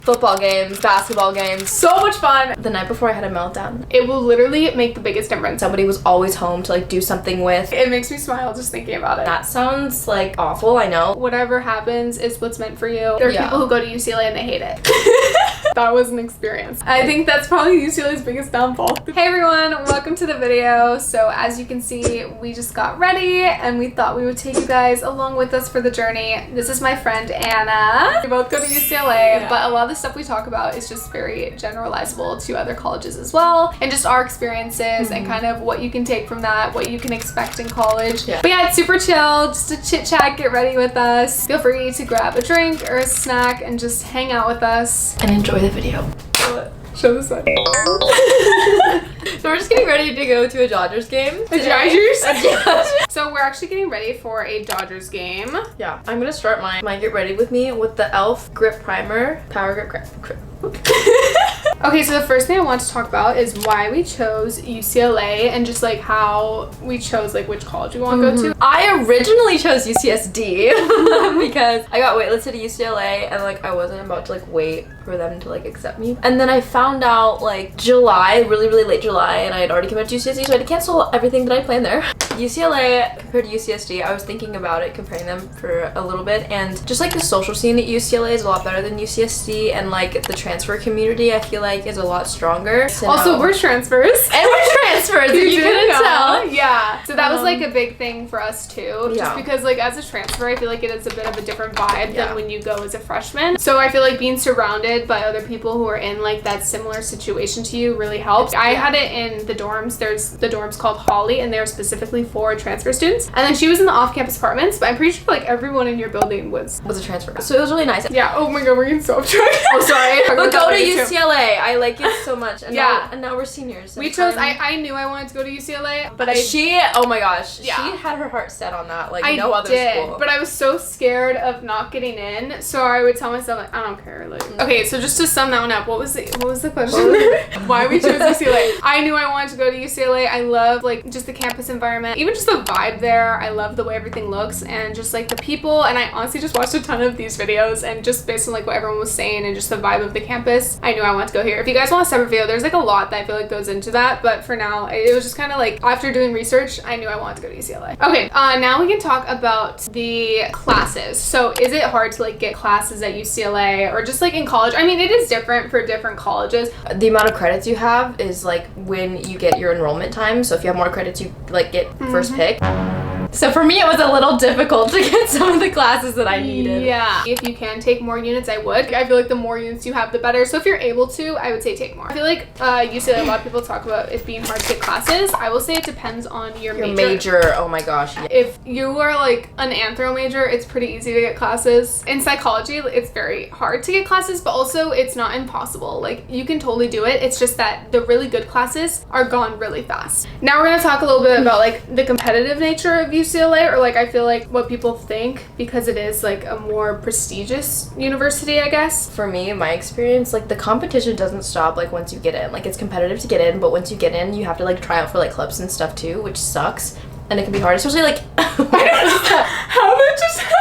football games, basketball games. So much fun. The night before I had a meltdown. It will literally make the biggest difference. Somebody was always home to like do something with. It makes me smile just thinking about it. That sounds like awful, I know. Whatever happens is what's meant for you. There are people who go to UCLA and they hate it. That was an experience. I think that's probably UCLA's biggest downfall. Hey everyone, welcome to the video. So as you can see, we just got ready and we thought we would take you guys along with us for the journey. This is my friend Anna. We both go to UCLA, but a lot of the stuff we talk about is just very generalizable to other colleges as well, and just our experiences and kind of what you can take from that, what you can expect in college. But yeah, it's super chill, just a chit chat, get ready with us. Feel free to grab a drink or a snack and just hang out with us. And enjoy the video. Show the sun. So we're just getting ready to go to a Dodgers game. A Dodgers? So we're actually getting ready for a Dodgers game. Yeah. I'm gonna start my get ready with me with the e.l.f. grip primer, power grip. Okay, so the first thing I want to talk about is why we chose UCLA and just like how we chose like which college we want to go to. I originally chose UCSD because I got waitlisted at UCLA and like I wasn't about to like wait for them to like accept me. And then I found out like July, really late July, and I had already committed to UCSD, so I had to cancel everything that I planned there. UCLA compared to UCSD, I was thinking about it, comparing them for a little bit, and just like the social scene at UCLA is a lot better than UCSD, and like the transfer community I feel like is a lot stronger. So also, we're transfers. And we're transfers, if you couldn't tell. Yeah. So that was like a big thing for us too. Yeah. Just because like as a transfer, I feel like it is a bit of a different vibe than when you go as a freshman. So I feel like being surrounded by other people who are in like that similar situation to you really helped. I had it in the dorms. There's the dorms called Holly, and they're specifically for transfer students. And then she was in the off-campus apartments, but I'm pretty sure like everyone in your building was a transfer. So it was really nice. Yeah. Oh my god, we're getting so off track. Oh, sorry. But go to UCLA. I like it so much. And now we're seniors. We chose. I knew I wanted to go to UCLA, but oh my gosh, she had her heart set on that like no other school. But I was so scared of not getting in, so I would tell myself like I don't care. Like okay, so just to sum that one up, what was the question? Why we chose UCLA? I knew I wanted to go to UCLA. I love like just the campus environment, even just the vibe there. I love the way everything looks and just like the people. And I honestly just watched a ton of these videos, and just based on like what everyone was saying and just the vibe of the campus, I knew I wanted to go here. If you guys want a separate video, there's like a lot that I feel like goes into that, but for now it was just kind of like after doing research, I knew I wanted to go to UCLA. Okay, now we can talk about the classes. So is it hard to like get classes at UCLA or just like in college? I mean, it is different for different colleges. The amount of credits you have is like when you get your enrollment time. So if you have more credits, you like get first pick. So for me, it was a little difficult to get some of the classes that I needed. Yeah. If you can take more units, I would. I feel like the more units you have, the better. So if you're able to, I would say take more. I feel like UCLA, a lot of people talk about it being hard to get classes. I will say it depends on your major. Oh my gosh. Yeah. If you are like an anthro major, it's pretty easy to get classes. In psychology, it's very hard to get classes, but also it's not impossible. Like you can totally do it. It's just that the really good classes are gone really fast. Now we're gonna talk a little bit about like the competitive nature of UCLA, or like I feel like what people think, because it is like a more prestigious university, I guess. For me, my experience, like the competition doesn't stop like once you get in. Like it's competitive to get in, but once you get in, you have to like try out for like clubs and stuff too, which sucks. And it can be hard, especially like how that just happened.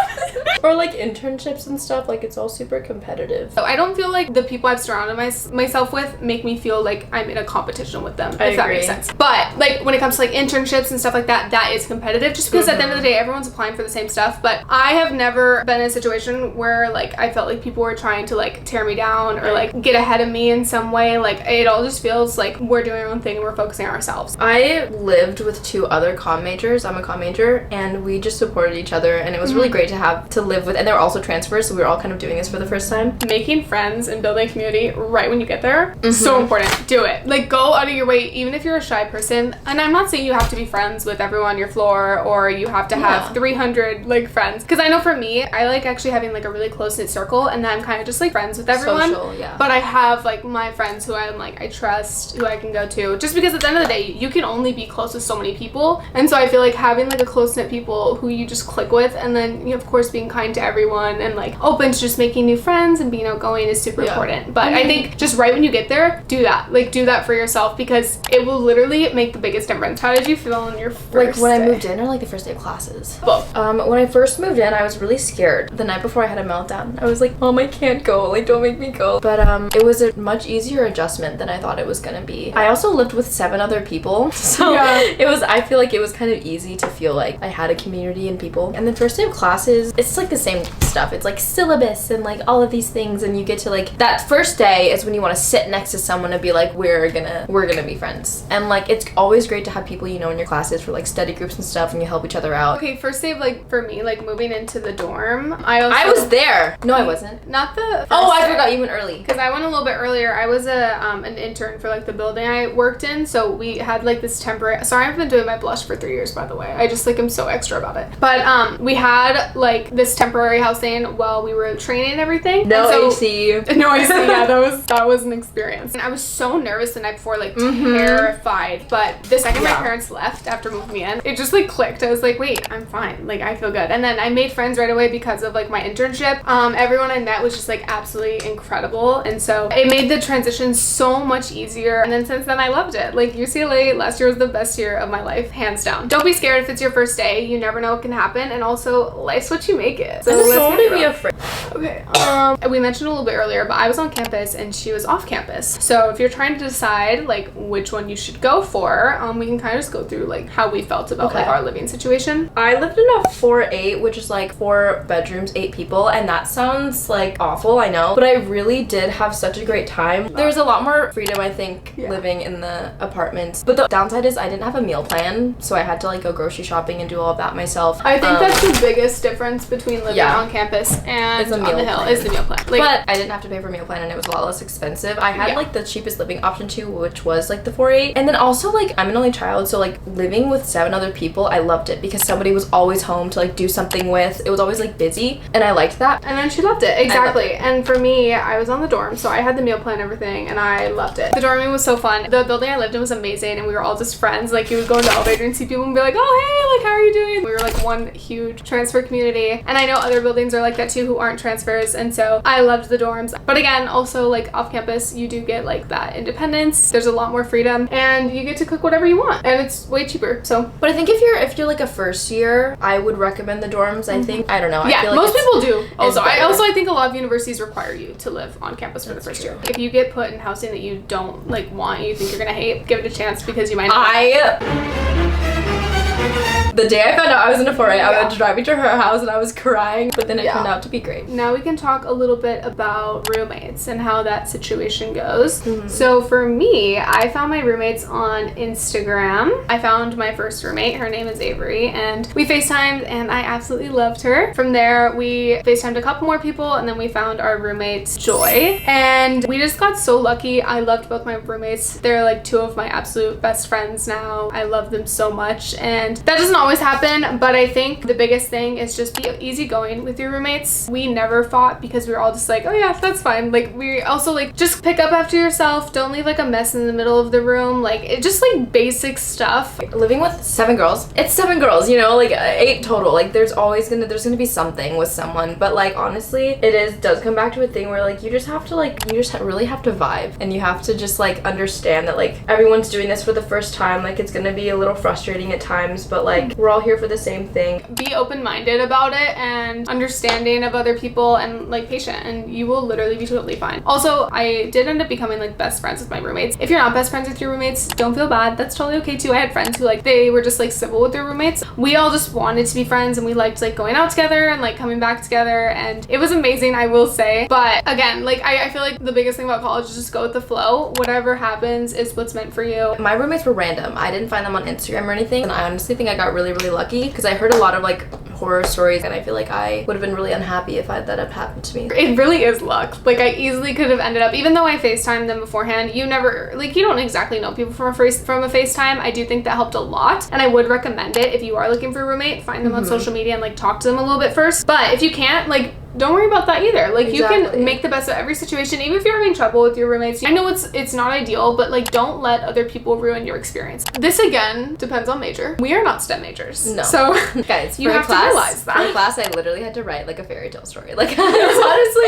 Or like internships and stuff, like it's all super competitive. So I don't feel like the people I've surrounded myself with make me feel like I'm in a competition with them, if that makes sense. But like when it comes to like internships and stuff like that, that is competitive, just because at the end of the day, everyone's applying for the same stuff. But I have never been in a situation where like I felt like people were trying to like tear me down or like get ahead of me in some way. Like it all just feels like we're doing our own thing and we're focusing on ourselves. I lived with two other comm majors. I'm a comm major, and we just supported each other, and it was really great to live with, and they were also transfers, so we were all kind of doing this for the first time. Making friends and building community right when you get there, so important. Do it. Like go out of your way, even if you're a shy person. And I'm not saying you have to be friends with everyone on your floor, or you have to have 300 like friends, because I know for me, I like actually having like a really close-knit circle, and then I'm kind of just like friends with everyone. Social, yeah. But I have like my friends who I'm like I trust, who I can go to, just because at the end of the day, you can only be close with so many people. And so I feel like having like a close-knit people who you just click with, and then of course being kind kind to everyone and like open to just making new friends and being outgoing is super important. But I think just right when you get there, do that. Like do that for yourself because it will literally make the biggest difference. How did you feel on your first Like when day? I moved in or like the first day of classes? Both. When I first moved in, I was really scared. The night before I had a meltdown. I was like, Mom, I can't go. Like, don't make me go. But it was a much easier adjustment than I thought it was gonna be. I also lived with 7 other people. So I feel like it was kind of easy to feel like I had a community and people. And the first day of classes, it's like the same stuff. It's like syllabus and like all of these things, and you get to like that first day is when you want to sit next to someone and be like, we're gonna be friends. And like it's always great to have people you know in your classes for like study groups and stuff, and you help each other out. Okay, first day of like for me, like moving into the dorm, I was there. No, I wasn't. Not the first I day. forgot you went early. Because I went a little bit earlier. I was an intern for like the building I worked in, so we had like this temporary. Sorry, I've been doing my blush for 3 years, by the way. I just like am so extra about it. But we had like this temporary housing while we were training and everything. No and so, AC. No AC. Yeah, that was an experience. And I was so nervous the night before, like terrified. But the second my parents left after moving me in, it just like clicked. I was like, wait, I'm fine. Like I feel good. And then I made friends right away because of like my internship. Everyone I met was just like absolutely incredible, and so it made the transition so much easier. And then since then I loved it. Like UCLA last year was the best year of my life, hands down. Don't be scared if it's your first day. You never know what can happen, and also life's what you make it. So don't be afraid. Okay. We mentioned a little bit earlier, but I was on campus and she was off campus. So if you're trying to decide like which one you should go for, we can kind of just go through like how we felt about like our living situation. I lived in a 4-8, which is like 4 bedrooms, 8 people, and that sounds like awful, I know, but I really did have such a great time. There's a lot more freedom, I think, living in the apartments. But the downside is I didn't have a meal plan, so I had to like go grocery shopping and do all of that myself. I think that's the biggest difference between living on campus and on the hill is the meal plan. Like, but I didn't have to pay for a meal plan and it was a lot less expensive. I had like the cheapest living option too, which was like the 4-8. And then also like I'm an only child, so like living with 7 other people, I loved it because somebody was always home to like do something with. It was always like busy and I liked that. And then she loved it. Exactly. And for me, I was on the dorm, so I had the meal plan and everything, and I loved it. The dorming was so fun. The building I lived in was amazing, and we were all just friends. Like you would go in the elevator and see people and be like, oh hey, like how are you doing? We were like one huge transfer community, and I know other buildings are like that too who aren't transfers, and so I loved the dorms. But again, also like off campus, you do get like that independence. There's a lot more freedom, and you get to cook whatever you want, and it's way cheaper. So, but I think if you're like a first year, I would recommend the dorms. I think I don't know. Yeah, I feel like most people do. Also, I better. think a lot of universities require you to live on campus for the first year. If you get put in housing that you don't like want, you think you're gonna hate, give it a chance because you might not. The day I found out I was in a 4-8, I was driving to her house and I was crying, but then it turned out to be great. Now we can talk a little bit about roommates and how that situation goes. So for me, I found my roommates on Instagram. I found my first roommate. Her name is Avery, and we FaceTimed and I absolutely loved her. From there, we FaceTimed a couple more people, and then we found our roommate, Joy. And we just got so lucky. I loved both my roommates. They're like 2 of my absolute best friends now. I love them so much, and that doesn't always happen, but I think the biggest thing is just be easygoing with your roommates. We never fought because we were all just like, oh yeah, that's fine. Like we also like just pick up after yourself. Don't leave like a mess in the middle of the room. Like it just like basic stuff. Living with 7 girls, it's 7 girls, you know, like 8 total. Like there's gonna be something with someone, but like honestly, does come back to a thing where like you just really have to vibe, and you have to just like understand that like everyone's doing this for the first time. Like it's gonna be a little frustrating at times, but like we're all here for the same thing. Be open-minded about it and understanding of other people and like patient, and you will literally be totally fine. Also, I did end up becoming like best friends with my roommates. If you're not best friends with your roommates, don't feel bad. That's totally okay too. I had friends who like they were just like civil with their roommates. We all just wanted to be friends, and we liked like going out together and like coming back together, and it was amazing, I will say. But again, like I feel like the biggest thing about college is just go with the flow. Whatever happens is what's meant for you. My roommates were random. I didn't find them on Instagram or anything, and I honestly think I got really lucky because I heard a lot of like horror stories, and I feel like I would have been really unhappy if that had happened to me. It really is luck. Like I easily could have ended up, even though I FaceTimed them beforehand, you don't exactly know people from a FaceTime. I do think that helped a lot, and I would recommend it if you are looking for a roommate. Find them on social media and like talk to them a little bit first. But if you can't, like don't worry about that either. Like, you Exactly. can make the best of every situation, even if you're having trouble with your roommates. I know it's not ideal, but like, don't let other people ruin your experience. This again depends on major. We are not STEM majors. No. So guys, you have to realize that. For class, I literally had to write like a fairy tale story. Like, honestly,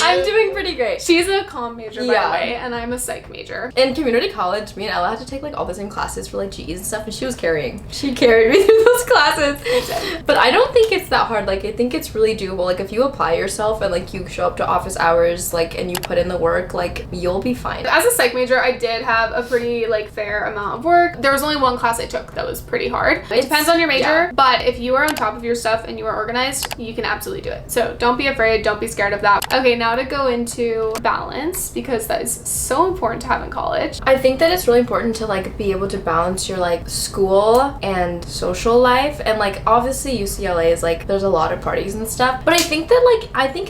I'm doing pretty great. She's a comm major, by the way, and I'm a psych major. In community college, me and Ella had to take like all the same classes for like GEs and stuff, and she carried me through those classes. But I don't think it's that hard. Like, I think it's really doable. Like, if you apply yourself and like you show up to office hours, like, and you put in the work, like, you'll be fine. As a psych major, I did have a pretty like fair amount of work. There was only one class I took that was pretty hard. It depends on your major, but if you are on top of your stuff and you are organized, you can absolutely do it. So don't be afraid, don't be scared of that. Okay, now to go into balance, because that is so important to have in college. I think that it's really important to like be able to balance your like school and social life, and like obviously UCLA is like there's a lot of parties and stuff, but I think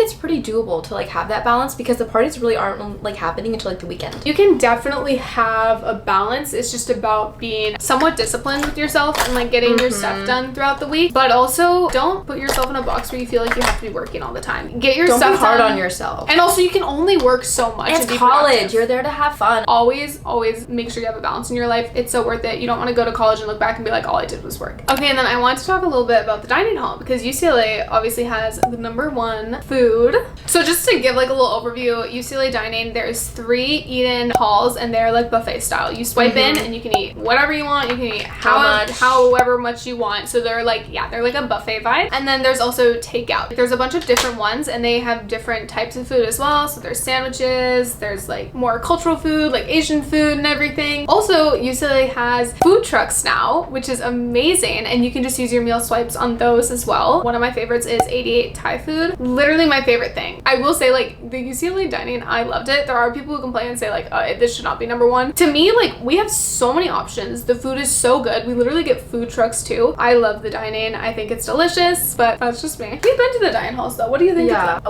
it's pretty doable to like have that balance, because the parties really aren't like happening until like the weekend. You can definitely have a balance. It's just about being somewhat disciplined with yourself and like getting your stuff done throughout the week, but also don't put yourself in a box where you feel like you have to be working all the time. Get your Don't stuff be hard done. on yourself. And also, you can only work so much. It's and be college. productive. You're there to have fun. Always make sure you have a balance in your life. It's so worth it. You don't want to go to college and look back and be like, all I did was work. Okay, and then I want to talk a little bit about the dining hall, because UCLA obviously has the #1 food. So just to give like a little overview, UCLA dining, there's 3 eat-in halls, and they're like buffet style. You swipe in and you can eat whatever you want. You can eat however much you want. So they're like, yeah, they're like a buffet vibe. And then there's also takeout. There's a bunch of different ones, and they have different types of food as well. So there's sandwiches, there's like more cultural food, like Asian food and everything. Also, UCLA has food trucks now, which is amazing, and you can just use your meal swipes on those as well. One of my favorites is 88 Thai food. Literally my favorite thing. I will say, like, the UCLA dining, I loved it. There are people who complain and say like, oh, this should not be #1. To me, like, we have so many options. The food is so good. We literally get food trucks too. I love the dining. I think it's delicious, but that's just me. We've been to the dining halls though. What do you think? Yeah.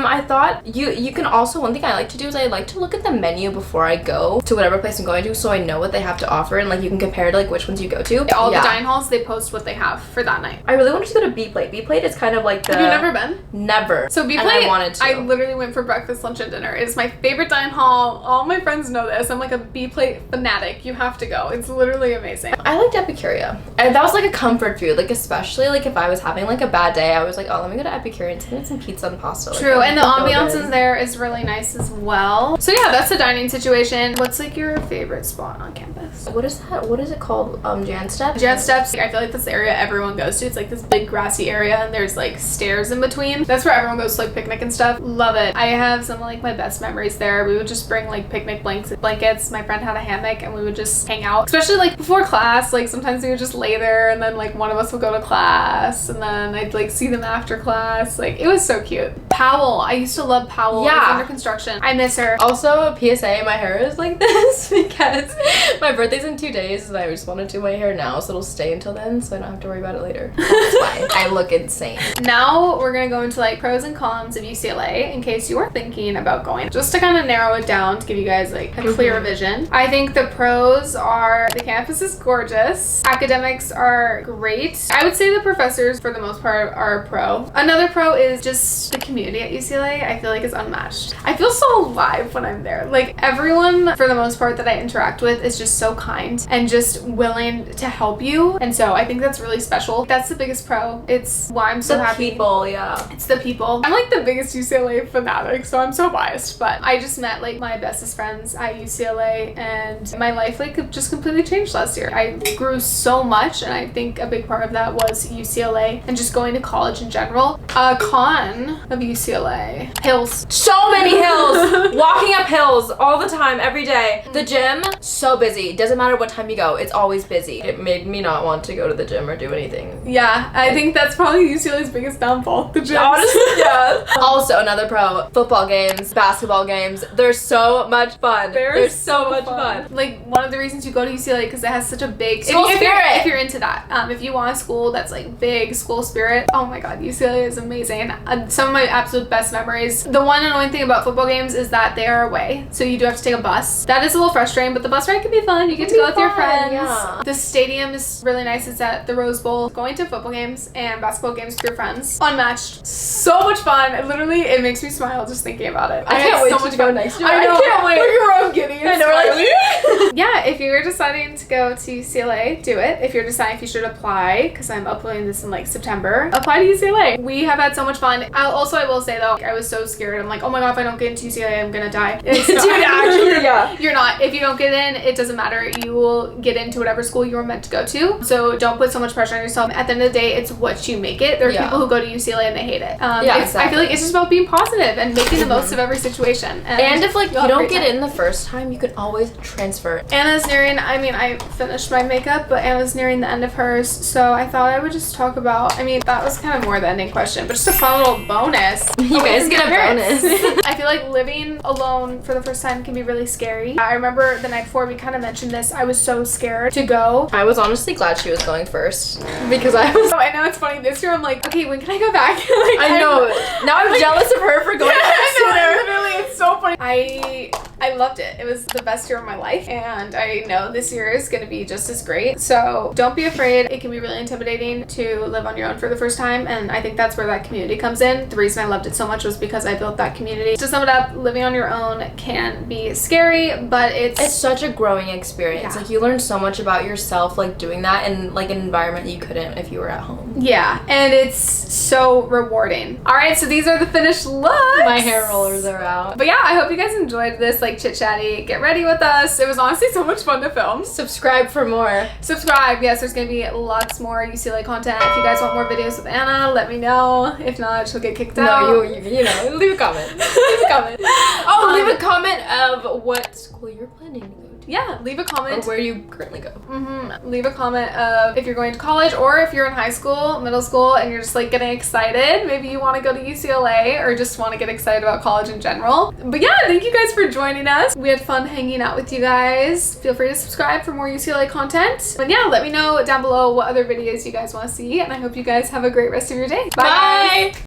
I thought you can also, one thing I like to do is I like to look at the menu before I go to whatever place I'm going to, so I know what they have to offer, and like you can compare to like which ones you go to. All the dining halls, they post what they have for that night. I really wanted to go to B Plate. B Plate is kind of like the... Have you never been? Never. So B Plate, I wanted to. I literally went for breakfast, lunch, and dinner. It's my favorite dining hall. All my friends know this. I'm like a B Plate fanatic. You have to go. It's literally amazing. I liked Epicuria. And that was like a comfort food. Like, especially like if I was having like a bad day, I was like, oh, let me go to Epicuria and get some pizza and pasta. Like, true, and the ambiance in there is really nice as well. So yeah, that's the dining situation. What's like your favorite spot on campus? What is that? What is it called? Jan Steps? Jan Steps. I feel like that's the area everyone goes to. It's like this big grassy area, and there's like stairs in between. That's where everyone goes to like picnic and stuff. Love it. I have some of like my best memories there. We would just bring like picnic blankets. My friend had a hammock, and we would just hang out. Especially like before class, like sometimes we would just lay there, and then like one of us would go to class, and then I'd like see them after class. Like, it was so cute. Powell. I used to love Powell. Yeah. It's under construction. I miss her. Also, PSA, my hair is like this because my birthday's in 2 days, and I just want to do my hair now so it'll stay until then, so I don't have to worry about it later. That's fine. I look insane. Now we're gonna go into like pros and cons of UCLA in case you are thinking about going. Just to kind of narrow it down to give you guys like a clearer vision. I think the pros are the campus is gorgeous. Academics are great. I would say the professors for the most part are a pro. Another pro is just the community at UCLA. I feel like it's unmatched. I feel so alive when I'm there. Like, everyone for the most part that I interact with is just so kind and just willing to help you. And so I think that's really special. That's the biggest pro. It's why I'm so happy. The people, yeah. It's the people. I'm like the biggest UCLA fanatic, so I'm so biased, but I just met like my bestest friends at UCLA, and my life like just completely changed last year. I grew so much, and I think a big part of that was UCLA and just going to college in general. A con of UCLA. Hills. So many hills. Walking up hills all the time, every day. The gym, so busy. Doesn't matter what time you go, it's always busy. It made me not want to go to the gym or do anything. Yeah, I think that's probably UCLA's biggest downfall. The gym. Honestly, yeah. Also, another pro, football games, basketball games. They're so much fun. They're so much fun. Like, one of the reasons you go to UCLA because it has such a big school spirit. If you're into that, if you want a school that's like big school spirit, oh my god, UCLA is amazing. Some of my absolute best memories. The one annoying thing about football games is that they are away, so you do have to take a bus. That is a little frustrating, but the bus ride can be fun. You get to go with your friends. Yeah. The stadium is really nice. It's at the Rose Bowl. Going to football games and basketball games with your friends, unmatched. So much fun. It makes me smile just thinking about it. I can't wait so much to go fun. next year. I know. I can't wait. Look at I'm getting. I know, we're like, yeah, if you're deciding to go to UCLA, do it. If you're deciding if you should apply, because I'm uploading this in like September, apply to UCLA. We have had so much fun. I will say though, I was so scared. I'm like, oh my god, if I don't get into UCLA, I'm gonna die. Dude, actually, yeah. You're not. If you don't get in, it doesn't matter. You will get into whatever school you were meant to go to. So don't put so much pressure on yourself. At the end of the day, it's what you make it. There are people who go to UCLA and they hate it. Exactly. I feel like it's just about being positive and making the most of every situation. And if like you don't get in the first time, you can always transfer. Anna's nearing, I finished my makeup, but Anna's nearing the end of hers, so I thought I would just talk about, that was kind of more the ending question, but just a fun little bonus. You guys get a bonus. I feel like living alone for the first time can be really scary. I remember the night before we kind of mentioned this, I was so scared to go. I was honestly glad she was going first because I was. I know it's funny, this year I'm like, okay, when can I go back? I know. Now I'm jealous of her for going back sooner. Literally, it's so funny. I loved it. It was the best year of my life, and I know this year is going to be just as great. So don't be afraid. It can be really intimidating to live on your own for the first time, and I think that's where that community comes in. The reason I loved it so much was because I built that community. To sum it up, living on your own can be scary, but it's such a growing experience. Yeah. Like you learn so much about yourself, like doing that in like an environment that you couldn't if you were at home. Yeah, and it's so rewarding. All right, so these are the finished looks. My hair rollers are out. But yeah, I hope you guys enjoyed this like chit-chatty. Get ready with us. It was honestly so much fun to film. Subscribe for more. Subscribe. Yes, there's gonna be lots more UCLA content. If you guys want more videos with Anna, let me know. If not, she'll get kicked out. No, you know, leave a comment. Leave a comment. Oh, leave a comment of what school you're planning to go to. Yeah, leave a comment. Or where you currently go. Leave a comment of if you're going to college or if you're in high school, middle school, and you're just like getting excited. Maybe you want to go to UCLA or just want to get excited about college in general. But yeah, thank you guys for joining us. We had fun hanging out with you guys. Feel free to subscribe for more UCLA content. And yeah, let me know down below what other videos you guys want to see. And I hope you guys have a great rest of your day. Bye. Bye.